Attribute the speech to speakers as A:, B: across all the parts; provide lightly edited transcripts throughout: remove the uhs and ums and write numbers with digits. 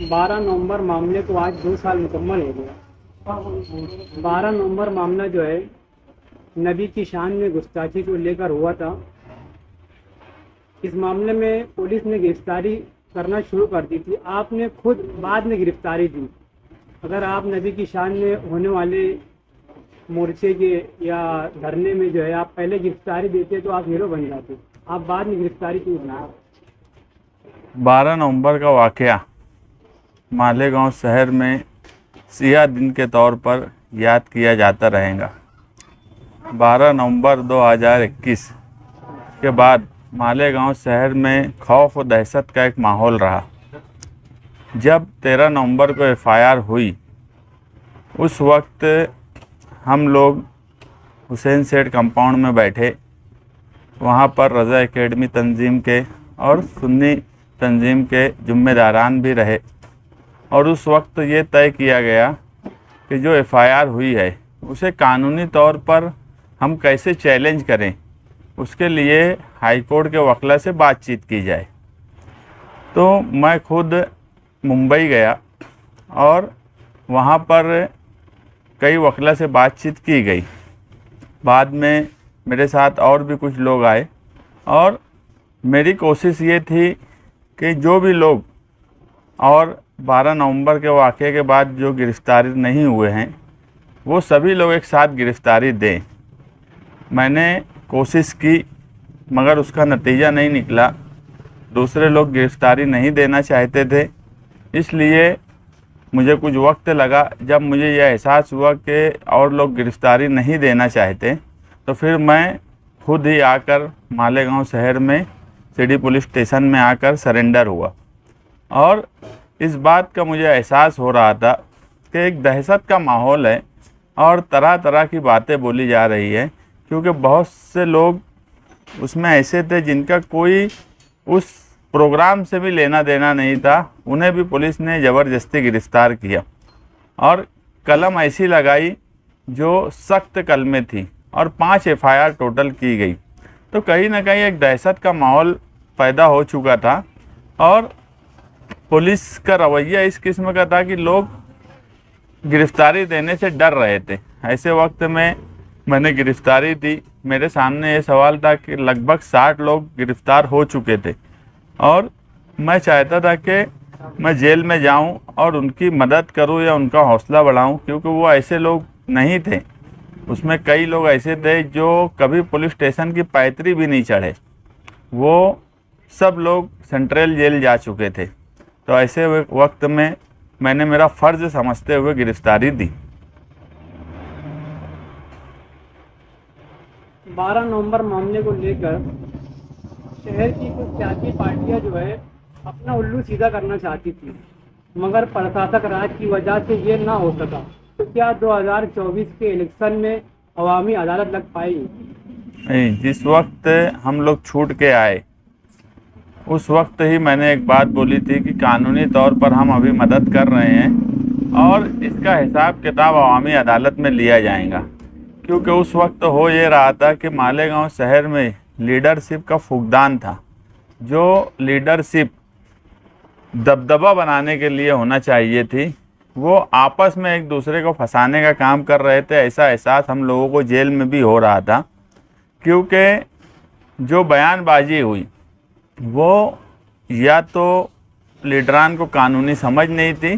A: 12 नवंबर मामले को आज 2 साल मुकम्मल हो गया। 12 नवंबर मामला जो है नबी की शान में गुस्ताखी को लेकर हुआ था। इस मामले में पुलिस ने गिरफ्तारी करना शुरू कर दी थी। आपने खुद बाद में गिरफ्तारी दी। अगर आप नबी की शान में होने वाले मोर्चे के या धरने में जो है आप पहले गिरफ्तारी देते तो आप हीरो बन जाते। आप बाद में गिरफ्तारी क्यों बनाए?
B: 12 नवंबर का वाक़या मालेगांव शहर में सियाह दिन के तौर पर याद किया जाता रहेगा। 12 नवंबर 2021 के बाद मालेगांव शहर में खौफ और दहशत का एक माहौल रहा। जब 13 नवंबर को एफआईआर हुई, उस वक्त हम लोग हुसैन सेठ कंपाउंड में बैठे। वहाँ पर रज़ा एकेडमी तंजीम के और सुन्नी तंजीम के ज़िम्मेदारान भी रहे और उस वक्त ये तय किया गया कि जो एफआईआर हुई है उसे कानूनी तौर पर हम कैसे चैलेंज करें, उसके लिए हाई कोर्ट के वकील से बातचीत की जाए। तो मैं खुद मुंबई गया और वहाँ पर कई वकील से बातचीत की गई। बाद में मेरे साथ और भी कुछ लोग आए और मेरी कोशिश ये थी कि जो भी लोग और 12 नवंबर के वाक़े के बाद जो गिरफ़्तारी नहीं हुए हैं वो सभी लोग एक साथ गिरफ़्तारी दें। मैंने कोशिश की मगर उसका नतीजा नहीं निकला। दूसरे लोग गिरफ़्तारी नहीं देना चाहते थे, इसलिए मुझे कुछ वक्त लगा। जब मुझे यह एहसास हुआ कि और लोग गिरफ़्तारी नहीं देना चाहते तो फिर मैं खुद ही आकर मालेगांव शहर में सिटी पुलिस स्टेशन में आकर सरेंडर हुआ। और इस बात का मुझे एहसास हो रहा था कि एक दहशत का माहौल है और तरह तरह की बातें बोली जा रही है, क्योंकि बहुत से लोग उसमें ऐसे थे जिनका कोई उस प्रोग्राम से भी लेना देना नहीं था। उन्हें भी पुलिस ने ज़बरदस्ती गिरफ़्तार किया और कलम ऐसी लगाई जो सख्त कलमें थी और 5 एफआईआर टोटल की गई। तो कहीं ना कहीं एक दहशत का माहौल पैदा हो चुका था और पुलिस का रवैया इस किस्म का था कि लोग गिरफ़्तारी देने से डर रहे थे। ऐसे वक्त में मैंने गिरफ़्तारी दी। मेरे सामने ये सवाल था कि लगभग 60 लोग गिरफ़्तार हो चुके थे और मैं चाहता था कि मैं जेल में जाऊं और उनकी मदद करूं या उनका हौसला बढ़ाऊं, क्योंकि वो ऐसे लोग नहीं थे। उसमें कई लोग ऐसे थे जो कभी पुलिस स्टेशन की पायतरी भी नहीं चढ़े। वो सब लोग सेंट्रल जेल जा चुके थे। तो ऐसे वक्त में मैंने मेरा फ़र्ज़ समझते हुए गिरफ़्तारी दी।
A: 12 नवंबर मामले को लेकर शहर की कुछ सियासी पार्टियां जो है अपना उल्लू सीधा करना चाहती थी, मगर प्रशासक राज की वजह से ये ना हो सका। तो क्या 2024 के इलेक्शन में अवामी अदालत लग पाएगी?
B: नहीं, जिस वक्त हम लोग छूट के आए उस वक्त ही मैंने एक बात बोली थी कि कानूनी तौर पर हम अभी मदद कर रहे हैं और इसका हिसाब किताब अवामी अदालत में लिया जाएगा। क्योंकि उस वक्त हो ये रहा था कि मालेगांव शहर में लीडरशिप का फुकदान था। जो लीडरशिप दबदबा बनाने के लिए होना चाहिए थी, वो आपस में एक दूसरे को फंसाने का काम कर रहे थे। ऐसा एहसास हम लोगों को जेल में भी हो रहा था, क्योंकि जो बयानबाजी हुई वो या तो लीडरान को कानूनी समझ नहीं थी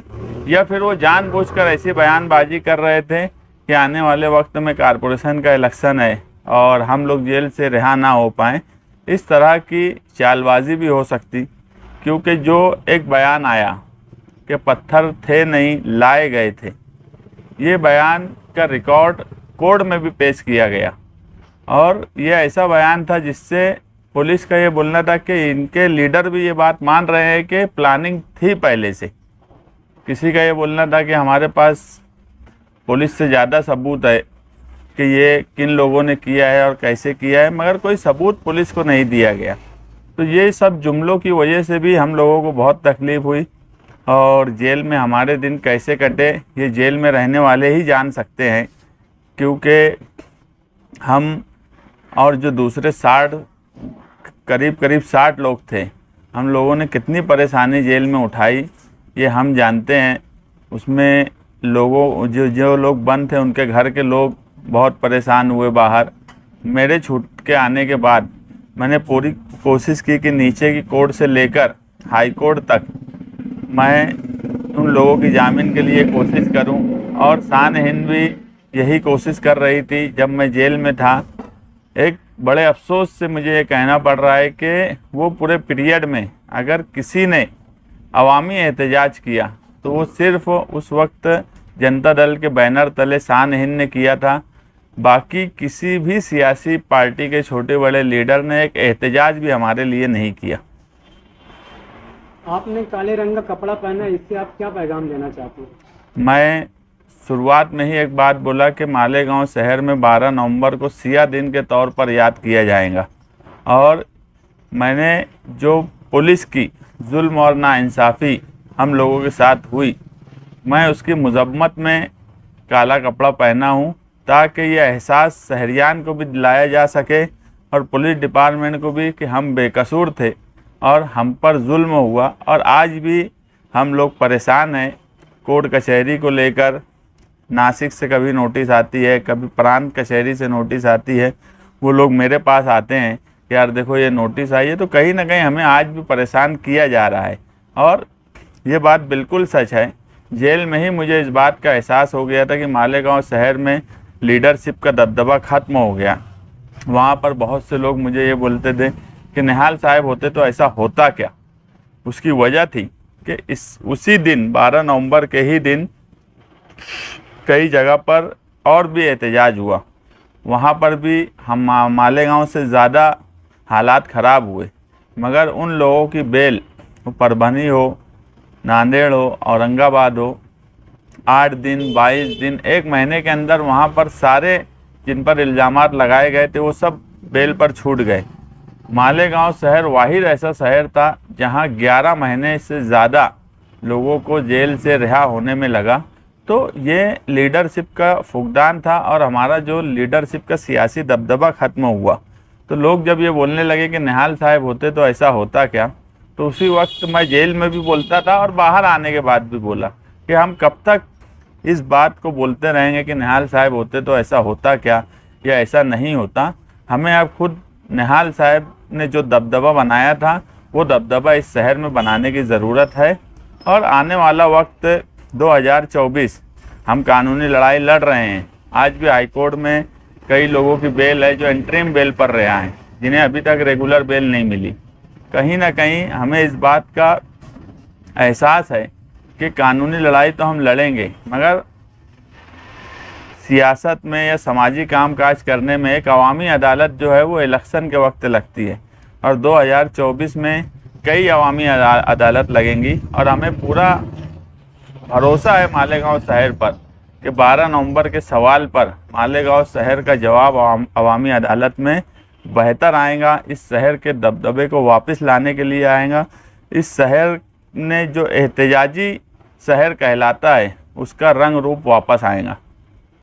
B: या फिर वो जानबूझकर ऐसी बयानबाजी कर रहे थे कि आने वाले वक्त में कारपोरेशन का इलेक्शन है और हम लोग जेल से रिहा ना हो पाएँ। इस तरह की चालबाजी भी हो सकती, क्योंकि जो एक बयान आया कि पत्थर थे नहीं लाए गए थे, ये बयान का रिकॉर्ड कोर्ट में भी पेश किया गया और ये ऐसा बयान था जिससे पुलिस का ये बोलना था कि इनके लीडर भी ये बात मान रहे हैं कि प्लानिंग थी पहले से। किसी का ये बोलना था कि हमारे पास पुलिस से ज़्यादा सबूत है कि ये किन लोगों ने किया है और कैसे किया है, मगर कोई सबूत पुलिस को नहीं दिया गया। तो ये सब जुमलों की वजह से भी हम लोगों को बहुत तकलीफ़ हुई और जेल में हमारे दिन कैसे कटे ये जेल में रहने वाले ही जान सकते हैं। क्योंकि हम और जो दूसरे करीब 60 लोग थे, हम लोगों ने कितनी परेशानी जेल में उठाई ये हम जानते हैं। उसमें लोगों जो लोग बंद थे उनके घर के लोग बहुत परेशान हुए बाहर। मेरे छूट के आने के बाद मैंने पूरी कोशिश की कि नीचे की कोर्ट से लेकर हाई कोर्ट तक मैं उन लोगों की जामीन के लिए कोशिश करूं, और शान हिंद भी यही कोशिश कर रही थी जब मैं जेल में था। एक बड़े अफसोस से मुझे ये कहना पड़ रहा है कि वो पूरे पीरियड में अगर किसी ने अवामी एहतजाज किया तो वो सिर्फ उस वक्त जनता दल के बैनर तले शान हिंद ने किया था। बाकी किसी भी सियासी पार्टी के छोटे बड़े लीडर ने एक एहतजाज भी हमारे लिए नहीं किया।
A: आपने काले रंग का कपड़ा पहना, इससे आप क्या पैगाम देना चाहते हैं?
B: मैं शुरुआत में ही एक बात बोला कि मालेगांव शहर में 12 नवंबर को सिया दिन के तौर पर याद किया जाएगा, और मैंने जो पुलिस की जुल्म और नाइंसाफ़ी हम लोगों के साथ हुई, मैं उसकी मजम्मत में काला कपड़ा पहना हूँ, ताकि ये एहसास शहरियान को भी दिलाया जा सके और पुलिस डिपार्टमेंट को भी कि हम बेकसूर थे और हम पर जुल्म हुआ, और आज भी हम लोग परेशान हैं। कोर्ट कचहरी को लेकर नासिक से कभी नोटिस आती है, कभी प्रांत कचहरी से नोटिस आती है, वो लोग मेरे पास आते हैं कि यार देखो ये नोटिस आई है। तो कहीं ना कहीं हमें आज भी परेशान किया जा रहा है, और ये बात बिल्कुल सच है। जेल में ही मुझे इस बात का एहसास हो गया था कि मालेगांव शहर में लीडरशिप का दबदबा ख़त्म हो गया। वहाँ पर बहुत से लोग मुझे ये बोलते थे कि निहाल साहब होते तो ऐसा होता क्या। उसकी वजह थी कि उसी दिन 12 नवंबर के ही दिन कई जगह पर और भी एहतजाज हुआ। वहाँ पर भी हम मालेगांव से ज़्यादा हालात ख़राब हुए, मगर उन लोगों की बेल, वो परभनी हो, नांदेड़ हो, औरंगाबाद हो, 8 दिन 22 दिन 1 महीने के अंदर वहाँ पर सारे जिन पर इल्ज़ामात लगाए गए थे वो सब बेल पर छूट गए। मालेगांव शहर वाहिद ऐसा शहर था जहाँ 11 महीने से ज़्यादा लोगों को जेल से रिहा होने में लगा। तो ये लीडरशिप का फुकदान था, और हमारा जो लीडरशिप का सियासी दबदबा ख़त्म हुआ। तो लोग जब ये बोलने लगे कि निहाल साहब होते तो ऐसा होता क्या, तो उसी वक्त मैं जेल में भी बोलता था और बाहर आने के बाद भी बोला कि हम कब तक इस बात को बोलते रहेंगे कि निहाल साहब होते तो ऐसा होता क्या या ऐसा नहीं होता। हमें अब खुद निहाल साहब ने जो दबदबा बनाया था वो दबदबा इस शहर में बनाने की ज़रूरत है। और आने वाला वक्त 2024 हम कानूनी लड़ाई लड़ रहे हैं। आज भी हाई कोर्ट में कई लोगों की बेल है जो इंटरिम बेल पर रहे हैं, जिन्हें अभी तक रेगुलर बेल नहीं मिली। कहीं ना कहीं हमें इस बात का एहसास है कि कानूनी लड़ाई तो हम लड़ेंगे, मगर सियासत में या समाजी कामकाज करने में एक अवामी अदालत जो है वो इलेक्शन के वक्त लगती है, और 2024 में कई अवामी अदालत लगेंगी। और हमें पूरा भरोसा है मालेगांव शहर पर कि 12 नवंबर के सवाल पर मालेगांव शहर का जवाब अवामी अदालत में बेहतर आएगा। इस शहर के दबदबे को वापस लाने के लिए आएगा। इस शहर ने जो एहतजाजी शहर कहलाता है उसका रंग रूप वापस आएगा।